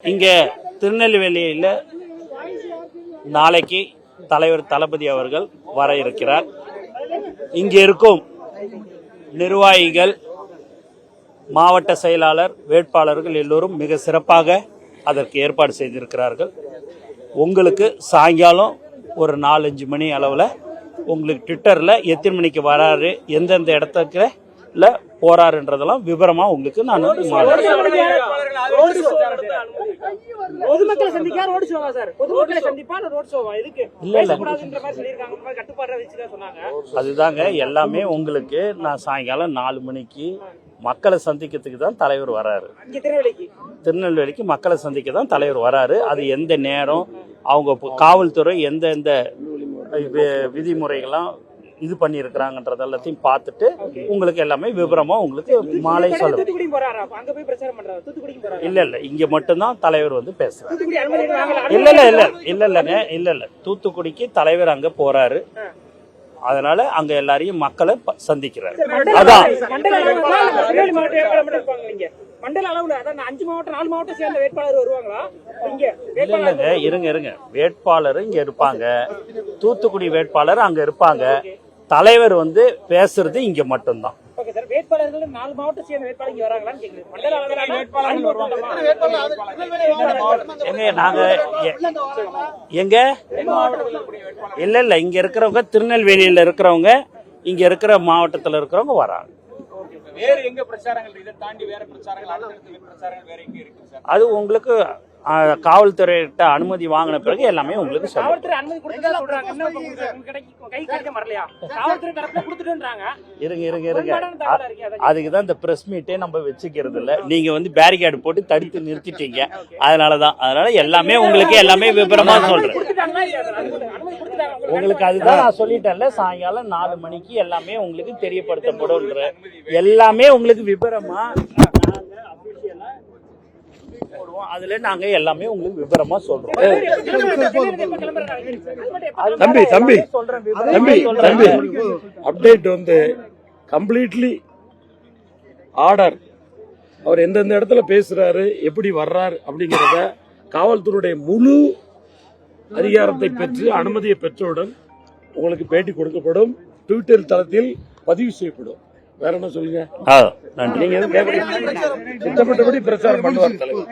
இங்கே திருநெல்வேலியில் நாளைக்கு தலைவர் தளபதி அவர்கள் வர இருக்கிறார். இங்கே இருக்கும் நிர்வாகிகள், மாவட்ட செயலாளர், வேட்பாளர்கள் எல்லோரும் மிக சிறப்பாக அதற்கு ஏற்பாடு செய்திருக்கிறார்கள். உங்களுக்கு சாயங்காலம் ஒரு 4-5 மணி அளவில் உங்களுக்கு ட்விட்டரில் எத்தனை மணிக்கு வராரு, எந்தெந்த இடத்துக்கு போறாருன்றதெல்லாம் விவரமா உங்களுக்கு நான் பொதுமக்களை சந்திக்க ரோட் ஷோவா சார்? பொதுமக்களை சந்திப்பா ரோட் ஷோவா? இதுக்கு பேசக்கூடாதுன்ற மாதிரி சொல்லிருக்காங்க, கட்டுப்பாடு வச்சுதான் சொன்னாங்க. அதுதாங்க எல்லாமே உங்களுக்கு. நான் சாயங்காலம் 4 மணிக்கு மக்களை சந்திக்கிறதுக்கு தான் தலைவர் வராரு. திருநெல்வேலிக்கு மக்களை சந்திக்க தான் தலைவர் வராரு. அது எந்த நேரம், அவங்க காவல்துறை எந்தெந்த விதிமுறைகள்லாம் இது பண்ணி இருக்கிறாங்கன்றது எல்லாத்தையும் பார்த்துட்டு உங்களுக்கு எல்லாமே விவரமா உங்களுக்கு மாலை சொல்லுங்க. இல்ல இங்க மட்டும்தான் தலைவர் வந்து பேசுறாரு. இல்ல தூத்துக்குடிக்கு தலைவர் அங்க போறாரு. அதனால அங்க எல்லாரையும் மக்களை சந்திக்கிறாரு. அதான் மண்டல அளவுல 5 மாவட்டம் 4 மாவட்டம் சேர்ந்த வேட்பாளர் வருவாங்களா? இருங்க வேட்பாளர் இங்க இருப்பாங்க, தூத்துக்குடி வேட்பாளர் அங்க இருப்பாங்க, தலைவர் வந்து பேசுறது இங்க மட்டும்தான். வேட்பாளர்கள் 4 மாவட்டம் சேர்ந்த வேட்பாளர் இங்க வராங்களான்னு கேக்குறேன். மண்டல அளவுல நாங்க எங்க இல்ல இங்க இருக்கிறவங்க, திருநெல்வேலியில இருக்கிறவங்க, இங்க இருக்கிற மாவட்டத்துல இருக்கிறவங்க வராங்க. வேற எங்க பிரச்சாரங்கள், இதை தாண்டி வேற பிரச்சாரங்கள், அடுத்தடுத்த பிரச்சாரங்கள் வேற எங்க இருக்கு சார்? அது உங்களுக்கு காவல்துறையிட்ட அனுமதி வாங்கின பிறகு எல்லாமே உங்களுக்கு காவல்துறை அனுமதி கொடுத்ததா சொல்றாங்க. கை கிடைக்க வரலையா? காவல்துறை தரப்புல கொடுத்துட்டுன்றாங்க. இருங்க அதுக்குதான் இந்த பிரஸ் மீட்டே நம்ம வச்சுக்கிறது இல்ல. நீங்க வந்து பேரிகேடு போட்டு தடுத்து நிறுத்திட்டீங்க. அதனால எல்லாமே உங்களுக்கு எல்லாமே விபரமா சொல்றேன். உங்களுக்கு அதுதான் நான் சொல்லிட்டேன்ல, சாயங்காலம் 4 மணிக்கு எல்லாமே உங்களுக்கு தெரியப்படுத்தப்படும். எல்லாமே உங்களுக்கு விபரமா அதுல நாங்க எல்லாமே உங்களுக்கு விவரமா சொல்றோம். தம்பி அப்டேட் வந்து கம்ப்ளீட்லி ஆர்டர். அவர் எந்தெந்த இடத்துல பேசுறாரு, எப்படி வர்றாரு அப்படிங்கறத காவல்துறையுடைய முழு அதிகாரத்தை பெற்று அனுமதியை பெற்றவுடன் உங்களுக்கு பேட்டி கொடுக்கப்படும், ட்விட்டர் தளத்தில் பதிவு செய்யப்படும். வேற என்ன சொல்லுங்க? நன்றி. நீங்க எதுவும் திட்டமிட்டபடி பிரச்சாரம் பண்ணுவார் தலைவர்.